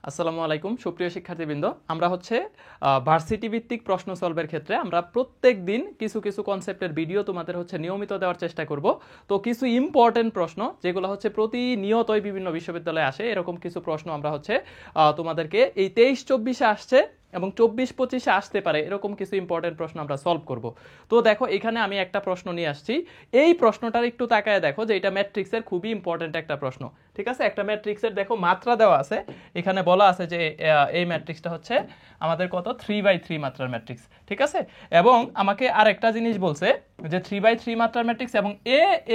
আসসালামু আলাইকুম সুপ্রিয় শিক্ষার্থীবৃন্দ, আমরা হচ্ছে ভার্সিটি ভিত্তিক প্রশ্ন সলভের ক্ষেত্রে আমরা প্রত্যেক দিন কিছু কিছু কনসেপ্টের ভিডিও তোমাদের হচ্ছে নিয়মিত দেওয়ার চেষ্টা করব। তো কিছু ইম্পর্টেন্ট প্রশ্ন যেগুলো হচ্ছে প্রতিনিয়তই বিভিন্ন বিশ্ববিদ্যালয়ে আসে, এরকম কিছু প্রশ্ন আমরা হচ্ছে তোমাদেরকে এই 23-24-এ আসছে এবং 24-25-এ আসতে পারে এরকম কিছু ইম্পর্টেন্ট প্রশ্ন আমরা সলভ করব। তো দেখো এখানে আমি একটা প্রশ্ন নিয়ে আসছি। এই প্রশ্নটার একটু তাকায় দেখো যে এটা ম্যাট্রিক্সের খুবই ইম্পর্টেন্ট একটা প্রশ্ন। ঠিক আছে, একটা ম্যাট্রিক্সের দেখো মাত্রা দেওয়া আছে, এখানে বলা আছে যে এই ম্যাট্রিক্সটা হচ্ছে আমাদের কত 3/3 মাত্রার ম্যাট্রিক্স। ঠিক আছে, এবং আমাকে আর একটা জিনিস বলছে যে 3/3 মাত্রার ম্যাট্রিক্স এবং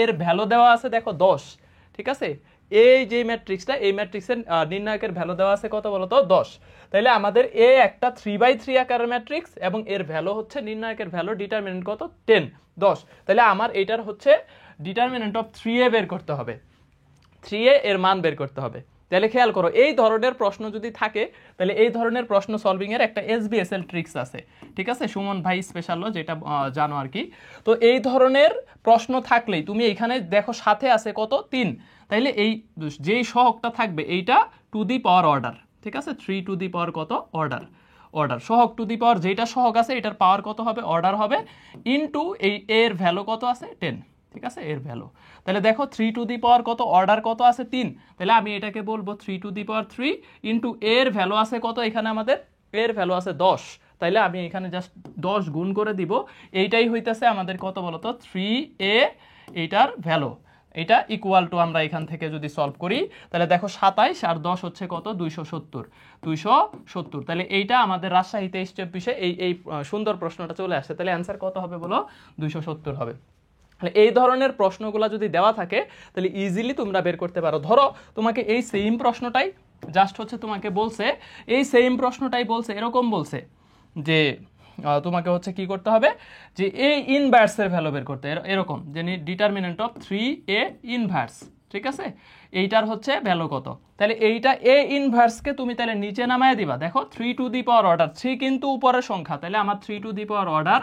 এর ভ্যালু দেওয়া আছে দেখো 10। ঠিক আছে, এই যে ম্যাট্রিক্সটা, এই ম্যাট্রিক্সের নির্ণায়কের ভ্যালু দেওয়া আছে কত বলতো 10। তাহলে আমাদের একটা 3/3 আকারের ম্যাট্রিক্স এবং এর ভ্যালু হচ্ছে নির্ণায়কের ভ্যালু ডিটারমিনেন্ট কত 10। তাহলে আমার এটার হচ্ছে ডিটারমিনেন্ট অফ 3a বের করতে হবে, 3a এর মান বের করতে হবে। তাহলে খেয়াল করো, এই ধরনের প্রশ্ন যদি থাকে তাহলে এই ধরনের প্রশ্ন সলভিং এর একটা SBSL ট্রিক্স আছে। ঠিক আছে, সুমন ভাই স্পেশাল, যেটা জানো আর কি। তো এই ধরনের প্রশ্ন থাকলেই তুমি এখানে দেখো সাথে আছে কত 3, তাইলে এই যেই সহগটা থাকবে এইটা টু দি পাওয়ার অর্ডার। ঠিক আছে, 3 টু দি পাওয়ার কত অর্ডার, সহগ টু দি পাওয়ার যেটা সহগ আছে এটার পাওয়ার কত হবে অর্ডার হবে, ইনটু এই এর ভ্যালু কত আছে 10। ঠিক আছে, এর ভ্যালু তাহলে দেখো 3 টু দি পাওয়ার কত অর্ডার কত আছে 3, তাহলে আমি এটাকে বলবো 3 টু দি পাওয়ার 3 ইনটু এর ভ্যালু আছে কত, এখানে আমাদের এর ভ্যালু আছে 10। তাইলে আমি এখানে জাস্ট 10 গুণ করে দিব, এইটাই হইতেছে আমাদের কত বলতো 3a, এইটার ভ্যালু। এটা ইকুয়াল টু আমরা এখান থেকে যদি সলভ করি তাহলে দেখো 27 আর 10 হচ্ছে কত 270। তাহলে এইটা আমাদের রাজশাহী 23-24-এ এই সুন্দর প্রশ্নটা চলে আসছে। তাহলে অ্যান্সার কত হবে বলো 270 হবে। এই ধরনের প্রশ্নগুলো যদি দেওয়া থাকে তাহলে ইজিলি তোমরা বের করতে পারো। ধরো তোমাকে এই সেম প্রশ্নটাই জাস্ট হচ্ছে তোমাকে বলছে, এই সেম প্রশ্নটাই বলছে এরকম বলছে যে তোমাকে হচ্ছে কি করতে হবে যে এই ইনভার্সের ভ্যালু বের করতে, এরকম যে ডিটারমিনেন্ট অফ 3a ইনভার্স। ঠিক আছে, এইটার হচ্ছে ভ্যালু কত, তাহলে এইটা এ ইনভার্সকে তুমি তাহলে নিচে নামায় দিবা। দেখো 3 টু দি পাওয়ার অর্ডার, 3 কিন্তু উপরের সংখ্যা, তাহলে আমার 3 টু দি পাওয়ার অর্ডার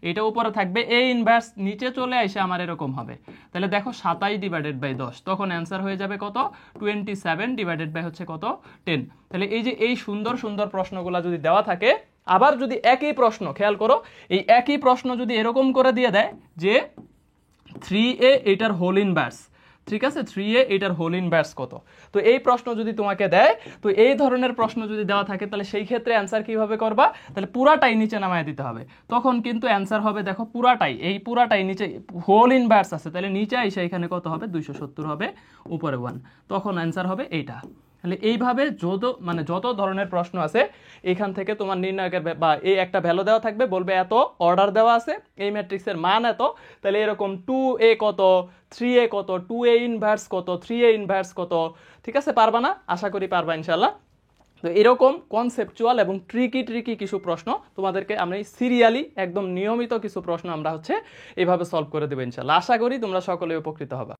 এটা উপরে থাকবে, এ ইনভার্স নিচে চলে আসে আমার এরকম হবে। তাহলে দেখো 27/10, তখন অ্যান্সার হয়ে যাবে কত 27/10 হচ্ছে কত 10। তাহলে এই যে এই সুন্দর সুন্দর প্রশ্নগুলো যদি দেওয়া থাকে, আবার যদি একই প্রশ্ন খেয়াল করো, এই একই প্রশ্ন যদি এরকম করে দিয়ে দেয় যে 3a এটার হোল ইনভার্স, ঠিক আছে 3a এটার হোল ইনভার্স কত, তো এই প্রশ্ন যদি তোমাকে দেয়, তো এই ধরনের প্রশ্ন যদি দেওয়া থাকে তাহলে সেই ক্ষেত্রে অ্যান্সার কিভাবে করবা, তাহলে পুরাটাই নিচে নামায় দিতে হবে। তখন কিন্তু অ্যান্সার হবে দেখো পুরাটাই, এই পুরাটাই নিচে হোল ইনভার্স আছে, তাহলে নিচে এসে এখানে কত হবে 270 হবে, উপরে 1, তখন অ্যান্সার হবে এইটা। তাহলে এইভাবে যত ধরনের প্রশ্ন আছে এখান থেকে তোমার নির্ণায়কের বা এই একটা ভ্যালু দেওয়া থাকবে, বলবে এত অর্ডার দেওয়া আছে, এই ম্যাট্রিক্সের মান এত, তাহলে এরকম 2a কত, 3a কত, 2a ইনভার্স কত, 3a ইনভার্স কত। ঠিক আছে, পারবা না? আশা করি পারবা ইনশাল্লাহ। তো এরকম কনসেপচুয়াল এবং ট্রিকি কিছু প্রশ্ন তোমাদেরকে আমরা সিরিয়ালি একদম নিয়মিত কিছু প্রশ্ন আমরা হচ্ছে এইভাবে সলভ করে দেবো ইনশাল্লাহ। আশা করি তোমরা সকলে উপকৃত হবা।